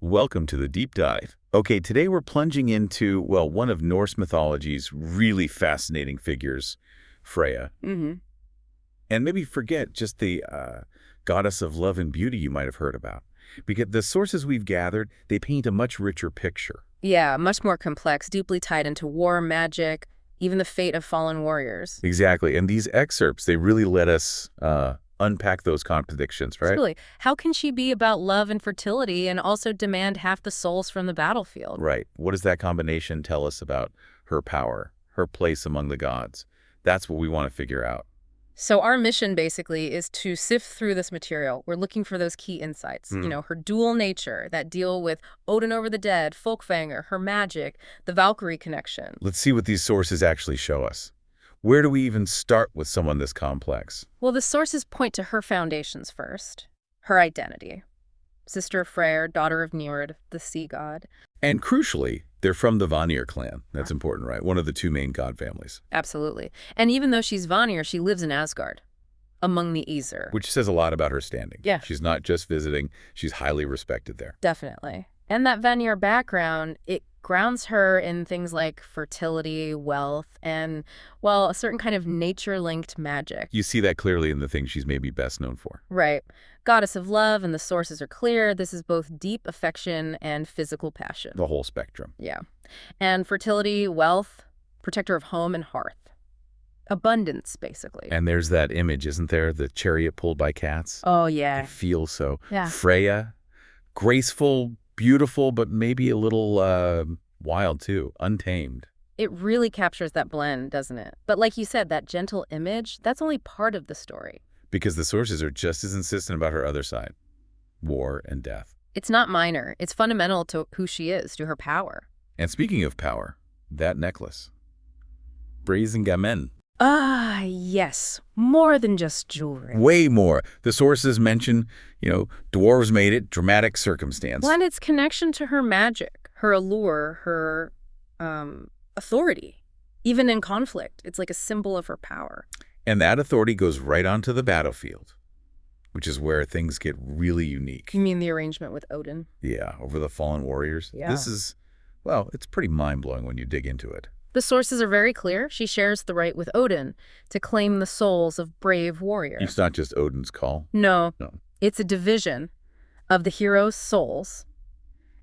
Welcome to the deep dive. Okay, today we're plunging into, well, one of Norse mythology's really fascinating figures, Freya. And maybe forget just the goddess of love and beauty you might have heard about. Because the sources we've gathered, they paint a much richer picture. Yeah, much more complex, deeply tied into war, magic, even the fate of fallen warriors. Exactly, and these excerpts, they really let us unpack those contradictions, right? Absolutely. How can she be about love and fertility and also demand half the souls from the battlefield? Right. What does that combination tell us about her power, her place among the gods? That's what we want to figure out. So our mission basically is to sift through this material. We're looking for those key insights. You know, her dual nature that deal with Odin over the dead, Fólkvangr, her magic, the Valkyrie connection. Let's see what these sources actually show us. Where do we even start with someone this complex? Well, the sources point to her foundations first. Her identity. Sister of Freyr, daughter of Njord, the sea god. And crucially, they're from the Vanir clan. That's important, right? One of the two main god families. Absolutely. And even though she's Vanir, she lives in Asgard, among the Aesir. Which says a lot about her standing. Yeah. She's not just visiting, she's highly respected there. Definitely. And that Vanir background, it grounds her in things like fertility, wealth, and, well, a certain kind of nature-linked magic. You see that clearly in the things she's maybe best known for. Right. Goddess of love, and the sources are clear. This is both deep affection and physical passion. The whole spectrum. Yeah. And fertility, wealth, protector of home and hearth. Abundance, basically. And there's that image, isn't there? The chariot pulled by cats. Oh, yeah. It feels so. Yeah. Freya, graceful, beautiful, but maybe a little wild too, untamed. It really captures that blend, doesn't it? But like you said, that gentle image, that's only part of the story. Because the sources are just as insistent about her other side, war and death. It's not minor. It's fundamental to who she is, to her power. And speaking of power, that necklace. Brísingamen. Ah, yes. More than just jewelry. Way more. The sources mention, dwarves made it, dramatic circumstance. Well, and its connection to her magic, her allure, her authority. Even in conflict, it's like a symbol of her power. And that authority goes right onto the battlefield, which is where things get really unique. You mean the arrangement with Odin? Yeah, over the fallen warriors. Yeah. This is, well, it's pretty mind-blowing when you dig into it. The sources are very clear. She shares the right with Odin to claim the souls of brave warriors. It's not just Odin's call. No. No. It's a division of the heroes' souls,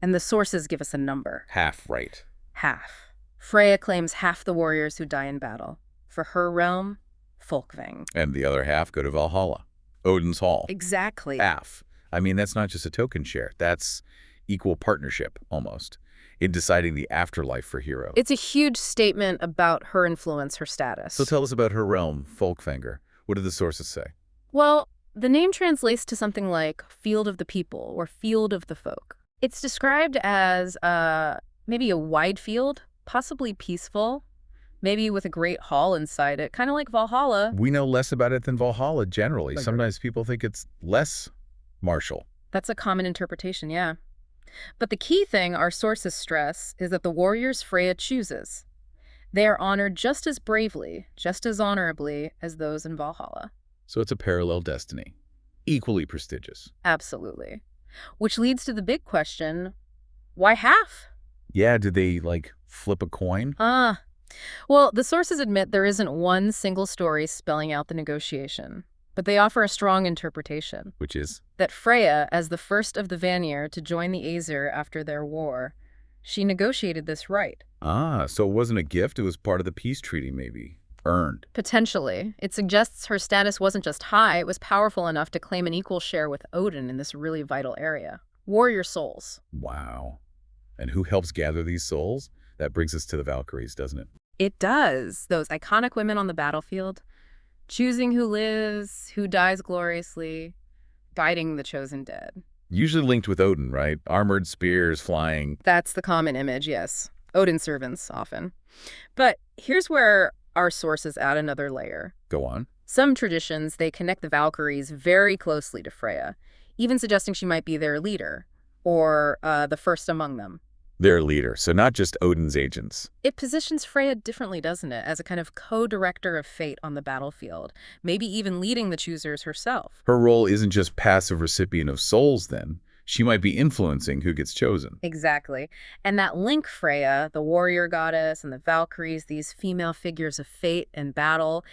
and the sources give us a number. Half right. Half. Freya claims half the warriors who die in battle. For her realm, Fólkvangr. And the other half go to Valhalla, Odin's hall. Exactly. Half. I mean, that's not just a token share. That's equal partnership, almost, in deciding the afterlife for hero. It's a huge statement about her influence, her status. So tell us about her realm, Fólkvangr. What do the sources say? Well, the name translates to something like Field of the People or Field of the Folk. It's described as maybe a wide field, possibly peaceful, maybe with a great hall inside it, kind of like Valhalla. We know less about it than Valhalla generally. Agreed. Sometimes people think it's less martial. That's a common interpretation, yeah. But the key thing our sources stress is that the warriors Freya chooses, they are honored just as bravely, just as honorably as those in Valhalla. So it's a parallel destiny, equally prestigious. Absolutely. Which leads to the big question, why half? Yeah, did they, flip a coin? Well, the sources admit there isn't one single story spelling out the negotiation, but they offer a strong interpretation. Which is? That Freya, as the first of the Vanir to join the Aesir after their war, she negotiated this right. So it wasn't a gift, it was part of the peace treaty, maybe. Earned. Potentially. It suggests her status wasn't just high, it was powerful enough to claim an equal share with Odin in this really vital area. Warrior souls. Wow. And who helps gather these souls? That brings us to the Valkyries, doesn't it? It does. Those iconic women on the battlefield, choosing who lives, who dies gloriously, guiding the chosen dead. Usually linked with Odin, right? Armored spears flying. That's the common image, yes. Odin servants, often. But here's where our sources add another layer. Go on. Some traditions, they connect the Valkyries very closely to Freya, even suggesting she might be their leader, or the first among them. Their leader, so not just Odin's agents. It positions Freya differently, doesn't it? As a kind of co-director of fate on the battlefield, maybe even leading the choosers herself. Her role isn't just passive recipient of souls, then. She might be influencing who gets chosen. Exactly. And that link, Freya, the warrior goddess, and the Valkyries, these female figures of fate and battle,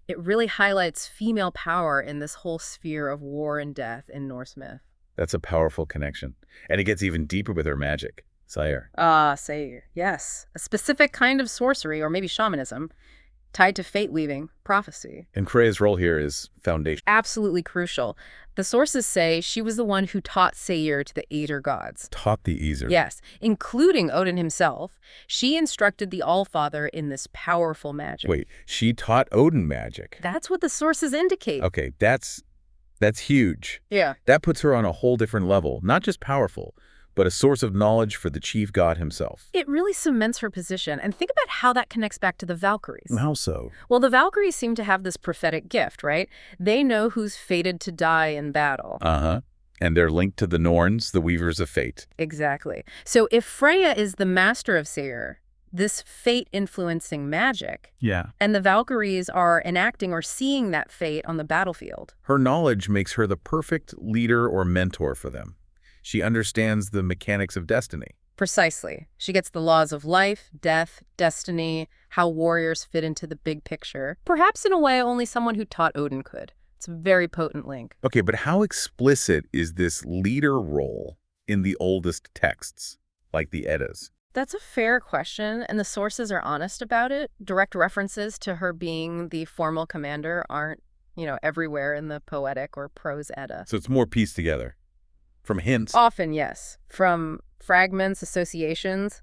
it really highlights female power in this whole sphere of war and death in Norse myth. That's a powerful connection. And it gets even deeper with her magic. Seiðr. Seiðr, yes. A specific kind of sorcery, or maybe shamanism, tied to fate-weaving, prophecy. And Freya's role here is foundational. Absolutely crucial. The sources say she was the one who taught seiðr to the Aether gods. Taught the Aether. Yes, including Odin himself. She instructed the Allfather in this powerful magic. Wait, she taught Odin magic? That's what the sources indicate. Okay, that's huge. Yeah. That puts her on a whole different level. Not just powerful, but a source of knowledge for the chief god himself. It really cements her position. And think about how that connects back to the Valkyries. How so? Well, the Valkyries seem to have this prophetic gift, right? They know who's fated to die in battle. Uh-huh. And they're linked to the Norns, the weavers of fate. Exactly. So if Freya is the master of seiðr, this fate-influencing magic, and the Valkyries are enacting or seeing that fate on the battlefield. Her knowledge makes her the perfect leader or mentor for them. She understands the mechanics of destiny. Precisely. She gets the laws of life, death, destiny, how warriors fit into the big picture. Perhaps in a way only someone who taught Odin could. It's a very potent link. Okay, but how explicit is this leader role in the oldest texts, like the Eddas? That's a fair question, and the sources are honest about it. Direct references to her being the formal commander aren't, everywhere in the poetic or prose Edda. So it's more pieced together. From hints? Often, yes. From fragments, associations.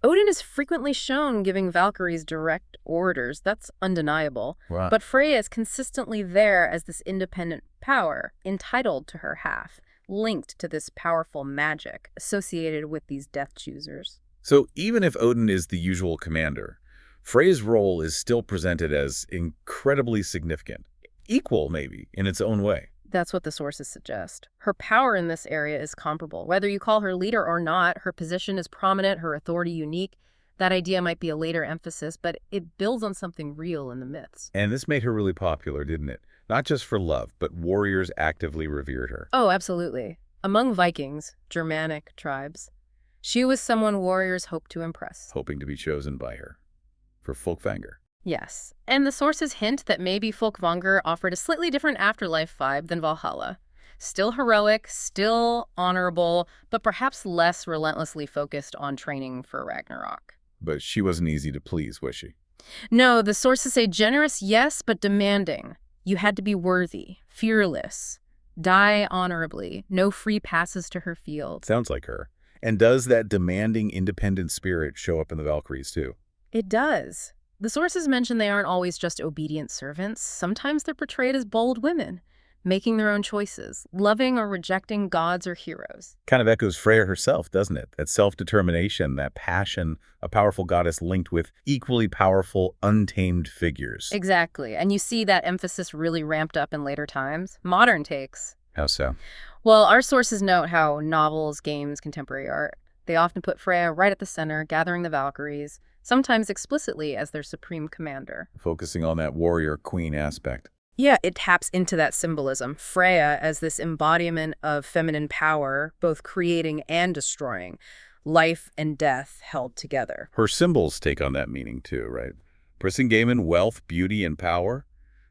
Odin is frequently shown giving Valkyries direct orders. That's undeniable. Wow. But Freya is consistently there as this independent power, entitled to her half, linked to this powerful magic associated with these death choosers. So even if Odin is the usual commander, Frey's role is still presented as incredibly significant. Equal, maybe, in its own way. That's what the sources suggest. Her power in this area is comparable. Whether you call her leader or not, her position is prominent, her authority unique. That idea might be a later emphasis, but it builds on something real in the myths. And this made her really popular, didn't it? Not just for love, but warriors actively revered her. Oh, absolutely. Among Vikings, Germanic tribes, she was someone warriors hoped to impress. Hoping to be chosen by her. For Fólkvangr. Yes, and the sources hint that maybe Fólkvangr offered a slightly different afterlife vibe than Valhalla. Still heroic, still honorable, but perhaps less relentlessly focused on training for Ragnarok. But she wasn't easy to please, was she? No, the sources say generous, yes, but demanding. You had to be worthy, fearless, die honorably, no free passes to her field. Sounds like her. And does that demanding, independent spirit show up in the Valkyries, too? It does. The sources mention they aren't always just obedient servants. Sometimes they're portrayed as bold women, making their own choices, loving or rejecting gods or heroes. Kind of echoes Freyja herself, doesn't it? That self-determination, that passion, a powerful goddess linked with equally powerful, untamed figures. Exactly. And you see that emphasis really ramped up in later times. Modern takes. How so? Well, our sources note how novels, games, contemporary art, they often put Freya right at the center, gathering the Valkyries, sometimes explicitly as their supreme commander. Focusing on that warrior queen aspect. Yeah, it taps into that symbolism. Freya as this embodiment of feminine power, both creating and destroying, life and death held together. Her symbols take on that meaning too, right? Brísingamen, wealth, beauty, and power.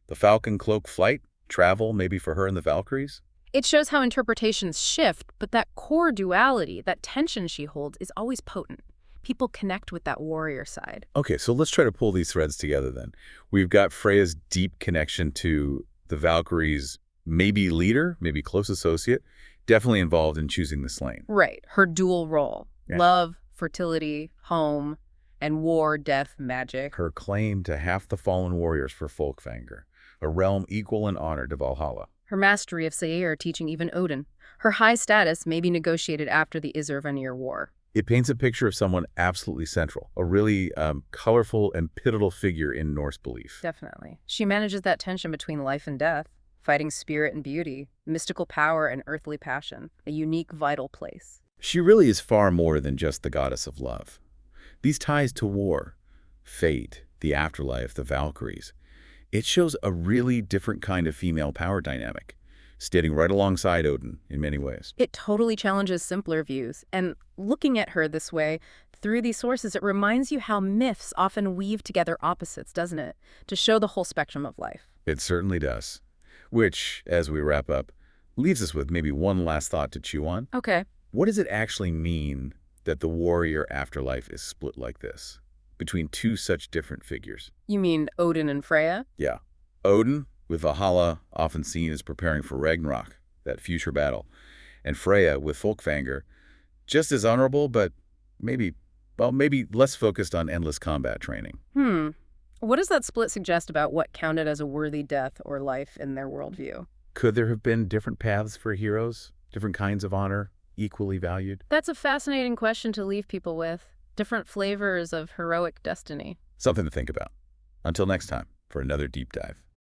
The falcon cloak flight, travel, maybe for her and the Valkyries. It shows how interpretations shift, but that core duality, that tension she holds, is always potent. People connect with that warrior side. Okay, so let's try to pull these threads together then. We've got Freya's deep connection to the Valkyries, maybe leader, maybe close associate, definitely involved in choosing the slain. Right, her dual role. Yeah. Love, fertility, home, and war, death, magic. Her claim to half the fallen warriors for Fólkvangr, a realm equal in honor to Valhalla. Her mastery of seiðr teaching even Odin. Her high status may be negotiated after the Vanir War. It paints a picture of someone absolutely central, a really colorful and pivotal figure in Norse belief. Definitely. She manages that tension between life and death, fighting spirit and beauty, mystical power and earthly passion, a unique, vital place. She really is far more than just the goddess of love. These ties to war, fate, the afterlife, the Valkyries, it shows a really different kind of female power dynamic. standing right alongside Odin in many ways. It totally challenges simpler views. And looking at her this way, through these sources, it reminds you how myths often weave together opposites, doesn't it? To show the whole spectrum of life. It certainly does. Which, as we wrap up, leaves us with maybe one last thought to chew on. Okay. What does it actually mean that the warrior afterlife is split like this, between two such different figures? You mean Odin and Freya? Yeah. Odin, with Valhalla often seen as preparing for Ragnarok, that future battle, and Freyja with Fólkvangr, just as honorable, but maybe less focused on endless combat training. What does that split suggest about what counted as a worthy death or life in their worldview? Could there have been different paths for heroes, different kinds of honor, equally valued? That's a fascinating question to leave people with. Different flavors of heroic destiny. Something to think about. Until next time, for another deep dive.